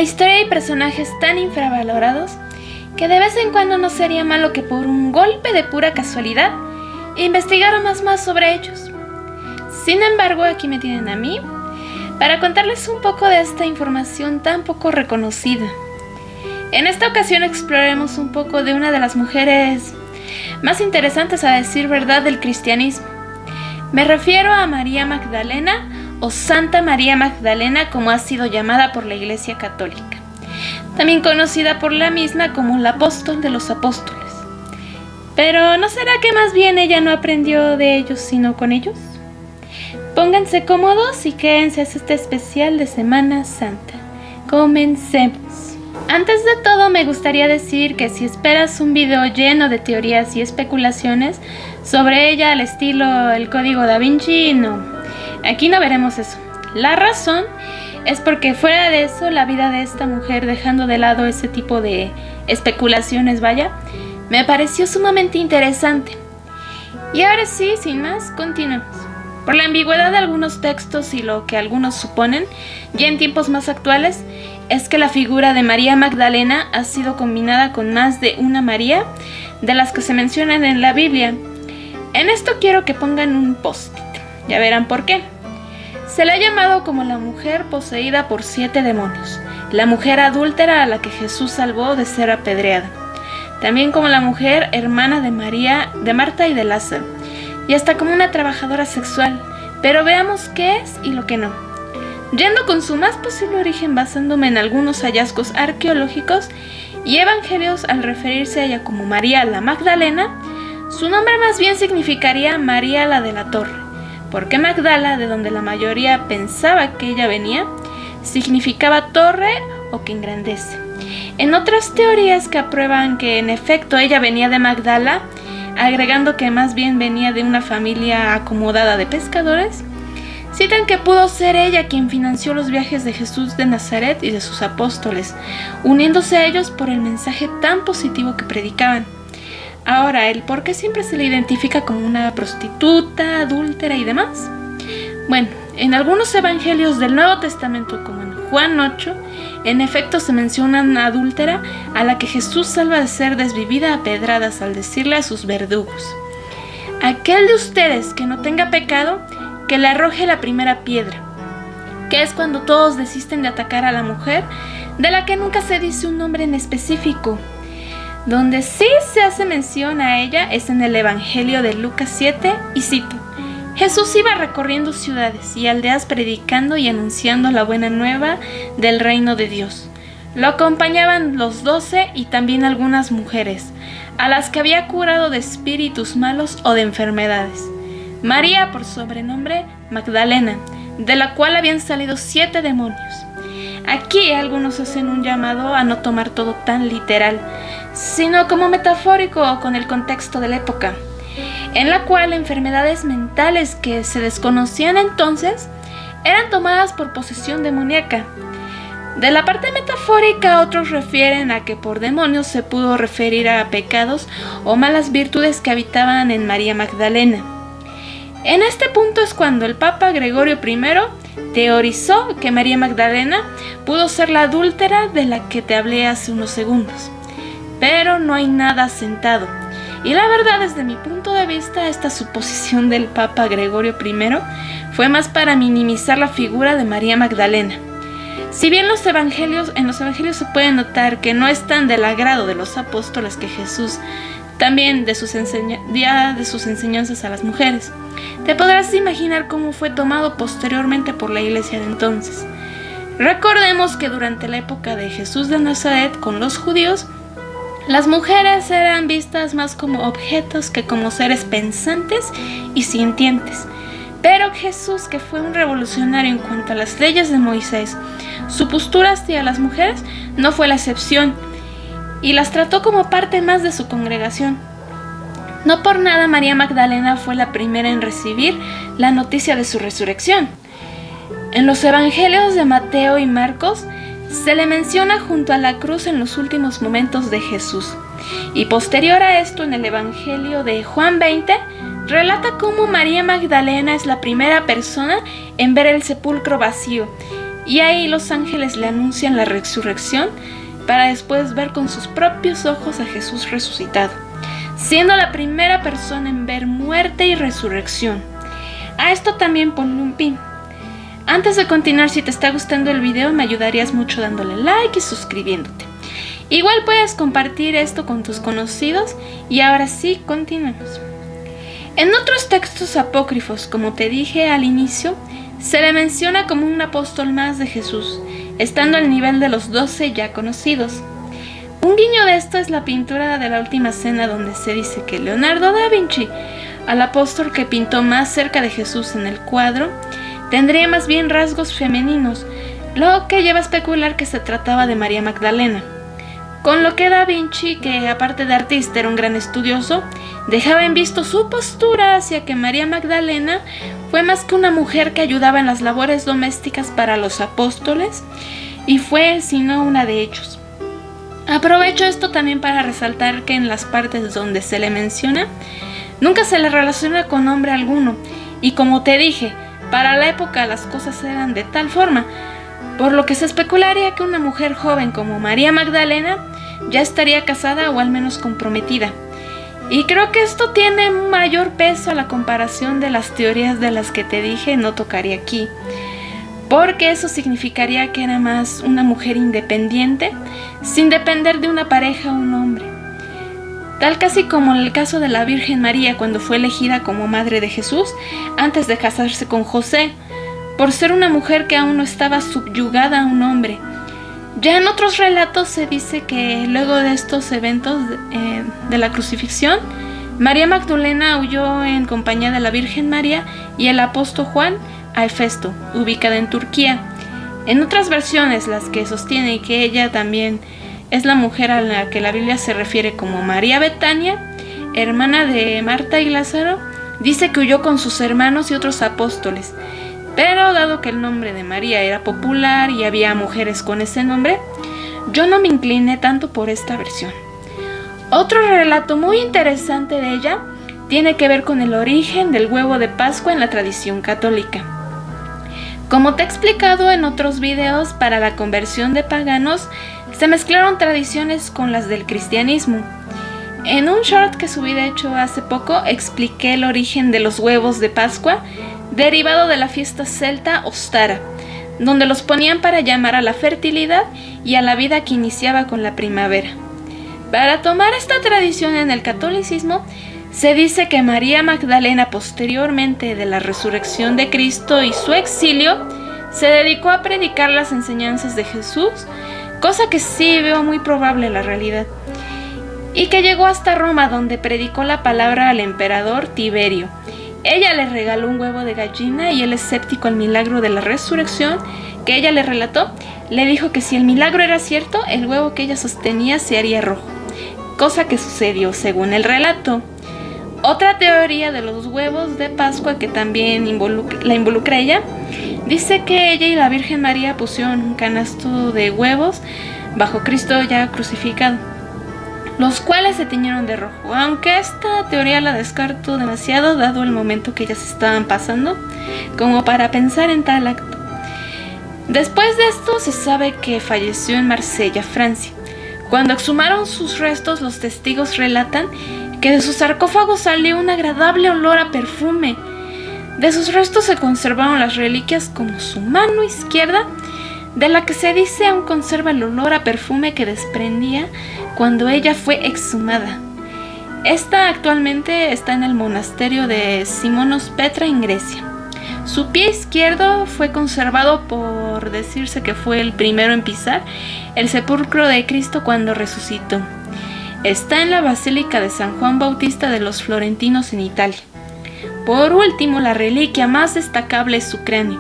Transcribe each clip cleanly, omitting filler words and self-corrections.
historia hay personajes tan infravalorados que de vez en cuando no sería malo que por un golpe de pura casualidad investigáramos más sobre ellos. Sin embargo, aquí me tienen a mí para contarles un poco de esta información tan poco reconocida. En esta ocasión exploraremos un poco de una de las mujeres más interesantes, a decir verdad, del cristianismo. Me refiero a María Magdalena, o Santa María Magdalena, como ha sido llamada por la Iglesia Católica, también conocida por la misma como la apóstol de los apóstoles. Pero ¿no será que más bien ella no aprendió de ellos sino con ellos? Pónganse cómodos y quédense a este especial de Semana Santa. Comencemos. Antes de todo, me gustaría decir que si esperas un video lleno de teorías y especulaciones sobre ella al estilo el Código Da Vinci, no. Aquí no veremos eso. La razón es porque fuera de eso, la vida de esta mujer, dejando de lado ese tipo de especulaciones, me pareció sumamente interesante. Y ahora sí, sin más, continuemos. Por la ambigüedad de algunos textos y lo que algunos suponen, ya en tiempos más actuales, es que la figura de María Magdalena ha sido combinada con más de una María de las que se mencionan en la Biblia. En esto quiero que pongan un post-it, ya verán por qué. Se le ha llamado como la mujer poseída por 7 demonios, la mujer adúltera a la que Jesús salvó de ser apedreada, también como la mujer hermana de María, de Marta y de Lázaro, y hasta como una trabajadora sexual, pero veamos qué es y lo que no. Yendo con su más posible origen, basándome en algunos hallazgos arqueológicos y evangelios, al referirse a ella como María la Magdalena, su nombre más bien significaría María la de la Torre, porque Magdala, de donde la mayoría pensaba que ella venía, significaba torre o que engrandece. En otras teorías que aprueban que en efecto ella venía de Magdala, agregando que más bien venía de una familia acomodada de pescadores, citan que pudo ser ella quien financió los viajes de Jesús de Nazaret y de sus apóstoles, uniéndose a ellos por el mensaje tan positivo que predicaban. Ahora, el por qué siempre se le identifica como una prostituta, adúltera y demás. Bueno, en algunos evangelios del Nuevo Testamento, como en Juan 8, en efecto se menciona una adúltera a la que Jesús salva de ser desvivida a pedradas al decirle a sus verdugos: aquel de ustedes que no tenga pecado, que le arroje la primera piedra, que es cuando todos desisten de atacar a la mujer, de la que nunca se dice un nombre en específico. Donde sí se hace mención a ella es en el Evangelio de Lucas 7, y cito: Jesús iba recorriendo ciudades y aldeas predicando y anunciando la buena nueva del reino de Dios. Lo acompañaban los 12 y también algunas mujeres, a las que había curado de espíritus malos o de enfermedades. María, por sobrenombre Magdalena, de la cual habían salido 7 demonios. Aquí algunos hacen un llamado a no tomar todo tan literal, sino como metafórico o con el contexto de la época, en la cual enfermedades mentales que se desconocían entonces eran tomadas por posesión demoníaca. De la parte metafórica, otros refieren a que por demonios se pudo referir a pecados o malas virtudes que habitaban en María Magdalena. En este punto es cuando el Papa Gregorio I teorizó que María Magdalena pudo ser la adúltera de la que te hablé hace unos segundos. Pero no hay nada asentado. Y la verdad, desde mi punto de vista, esta suposición del Papa Gregorio I fue más para minimizar la figura de María Magdalena. Si bien en los evangelios se puede notar que no están del agrado de los apóstoles que Jesús también de sus enseñanzas a las mujeres, te podrás imaginar cómo fue tomado posteriormente por la iglesia de entonces. Recordemos que durante la época de Jesús de Nazaret con los judíos, las mujeres eran vistas más como objetos que como seres pensantes y sintientes. Pero Jesús, que fue un revolucionario en cuanto a las leyes de Moisés, su postura hacia las mujeres no fue la excepción, y las trató como parte más de su congregación. No por nada María Magdalena fue la primera en recibir la noticia de su resurrección. En los evangelios de Mateo y Marcos se le menciona junto a la cruz en los últimos momentos de Jesús, y posterior a esto en el evangelio de Juan 20 relata cómo María Magdalena es la primera persona en ver el sepulcro vacío, y ahí los ángeles le anuncian la resurrección para después ver con sus propios ojos a Jesús resucitado, siendo la primera persona en ver muerte y resurrección. A esto también ponle un pin. Antes de continuar, si te está gustando el video, me ayudarías mucho dándole like y suscribiéndote. Igual puedes compartir esto con tus conocidos y ahora sí, continuemos. En otros textos apócrifos, como te dije al inicio, se le menciona como un apóstol más de Jesús, estando al nivel de los 12 ya conocidos. Un guiño de esto es la pintura de la Última Cena, donde se dice que Leonardo da Vinci, al apóstol que pintó más cerca de Jesús en el cuadro, tendría más bien rasgos femeninos, lo que lleva a especular que se trataba de María Magdalena. Con lo que Da Vinci, que aparte de artista era un gran estudioso, dejaba en visto su postura hacia que María Magdalena fue más que una mujer que ayudaba en las labores domésticas para los apóstoles, y fue sino una de ellos. Aprovecho esto también para resaltar que en las partes donde se le menciona, nunca se le relaciona con hombre alguno, y como te dije, para la época las cosas eran de tal forma, por lo que se especularía que una mujer joven como María Magdalena ya estaría casada o al menos comprometida. Y creo que esto tiene mayor peso a la comparación de las teorías de las que te dije no tocaría aquí, porque eso significaría que era más una mujer independiente, sin depender de una pareja o un hombre. Tal casi como en el caso de la Virgen María cuando fue elegida como madre de Jesús antes de casarse con José, por ser una mujer que aún no estaba subyugada a un hombre. Ya en otros relatos se dice que luego de estos eventos de la crucifixión, María Magdalena huyó en compañía de la Virgen María y el apóstol Juan a Éfeso, ubicada en Turquía. En otras versiones, las que sostienen que ella también es la mujer a la que la Biblia se refiere como María Betania, hermana de Marta y Lázaro, dice que huyó con sus hermanos y otros apóstoles. Pero dado que el nombre de María era popular y había mujeres con ese nombre, yo no me incliné tanto por esta versión. Otro relato muy interesante de ella tiene que ver con el origen del huevo de Pascua en la tradición católica. Como te he explicado en otros videos, para la conversión de paganos se mezclaron tradiciones con las del cristianismo. En un short que subí de hecho hace poco, expliqué el origen de los huevos de Pascua, derivado de la fiesta celta Ostara, donde los ponían para llamar a la fertilidad y a la vida que iniciaba con la primavera. Para tomar esta tradición en el catolicismo, se dice que María Magdalena, posteriormente de la resurrección de Cristo y su exilio, se dedicó a predicar las enseñanzas de Jesús, cosa que sí veo muy probable en la realidad, y que llegó hasta Roma, donde predicó la palabra al emperador Tiberio. Ella le regaló un huevo de gallina y él, escéptico al milagro de la resurrección que ella le relató, le dijo que si el milagro era cierto, el huevo que ella sostenía se haría rojo, cosa que sucedió según el relato. Otra teoría de los huevos de Pascua que también la involucra ella, dice que ella y la Virgen María pusieron un canasto de huevos bajo Cristo ya crucificado, los cuales se tiñeron de rojo, aunque esta teoría la descarto demasiado dado el momento que ellas estaban pasando como para pensar en tal acto. Después de esto se sabe que falleció en Marsella, Francia. Cuando exhumaron sus restos, los testigos relatan que de su sarcófago salió un agradable olor a perfume. De sus restos se conservaron las reliquias como su mano izquierda, de la que se dice aún conserva el olor a perfume que desprendía cuando ella fue exhumada. Esta actualmente está en el monasterio de Simonos Petra en Grecia. Su pie izquierdo fue conservado por decirse que fue el primero en pisar el sepulcro de Cristo cuando resucitó. Está en la Basílica de San Juan Bautista de los Florentinos en Italia. Por último, la reliquia más destacable es su cráneo,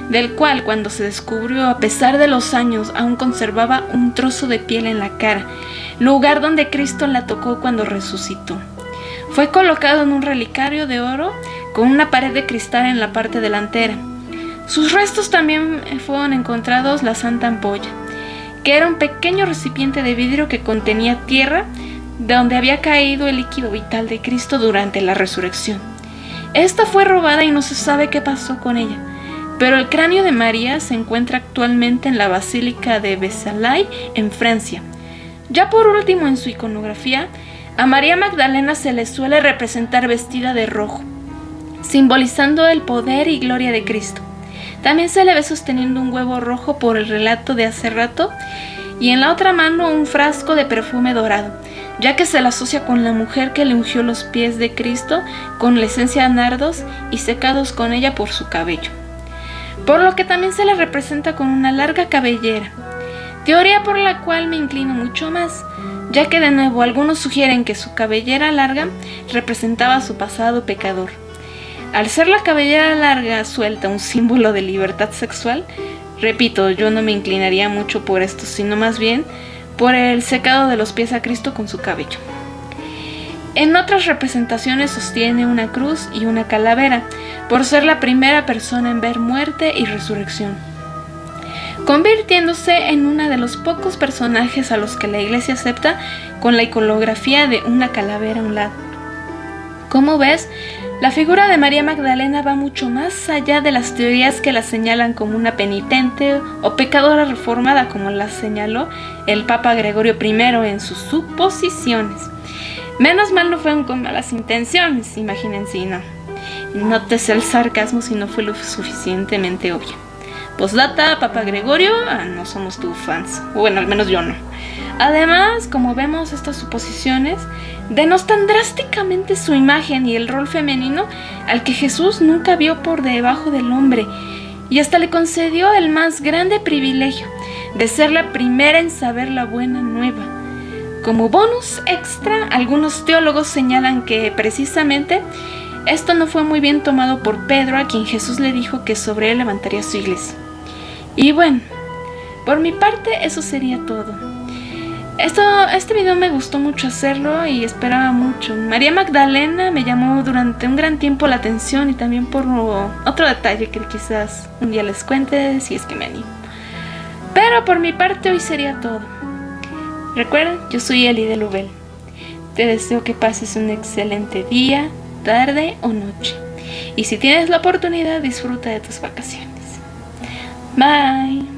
del cual cuando se descubrió, a pesar de los años, aún conservaba un trozo de piel en la cara, lugar donde Cristo la tocó cuando resucitó. Fue colocado en un relicario de oro con una pared de cristal en la parte delantera. Sus restos también fueron encontrados la Santa Ampolla, que era un pequeño recipiente de vidrio que contenía tierra, de donde había caído el líquido vital de Cristo durante la resurrección. Esta fue robada y no se sabe qué pasó con ella. pero el cráneo de María se encuentra actualmente en la Basílica de Versailles, en Francia. Ya por último, en su iconografía, a María Magdalena se le suele representar vestida de rojo, simbolizando el poder y gloria de Cristo. También se le ve sosteniendo un huevo rojo por el relato de hace rato, y en la otra mano un frasco de perfume dorado, ya que se la asocia con la mujer que le ungió los pies de Cristo con la esencia de nardos y secados con ella por su cabello. Por lo que también se le representa con una larga cabellera, teoría por la cual me inclino mucho más, ya que de nuevo algunos sugieren que su cabellera larga representaba su pasado pecador. Al ser la cabellera larga suelta un símbolo de libertad sexual, repito, yo no me inclinaría mucho por esto, sino más bien por el secado de los pies a Cristo con su cabello. En otras representaciones sostiene una cruz y una calavera, por ser la primera persona en ver muerte y resurrección, convirtiéndose en uno de los pocos personajes a los que la Iglesia acepta con la iconografía de una calavera a un lado. Como ves, la figura de María Magdalena va mucho más allá de las teorías que la señalan como una penitente o pecadora reformada, como la señaló el Papa Gregorio I en sus suposiciones. Menos mal no fueron con malas intenciones, imagínense, no. Nótese el sarcasmo si no fue lo suficientemente obvio. Postdata, Papa Gregorio, no somos tus fans. Bueno, al menos yo no. Además, como vemos, estas suposiciones denostan drásticamente su imagen y el rol femenino al que Jesús nunca vio por debajo del hombre, y hasta le concedió el más grande privilegio de ser la primera en saber la buena nueva. Como bonus extra, algunos teólogos señalan que precisamente esto no fue muy bien tomado por Pedro, a quien Jesús le dijo que sobre él levantaría su iglesia. Y bueno, por mi parte eso sería todo. Este video me gustó mucho hacerlo y esperaba mucho. María Magdalena me llamó durante un gran tiempo la atención, y también por otro detalle que quizás un día les cuente si es que me animo. Pero por mi parte hoy sería todo. Recuerden, yo soy Eli de Lubel. Te deseo que pases un excelente día, tarde o noche. Y si tienes la oportunidad, disfruta de tus vacaciones. Bye.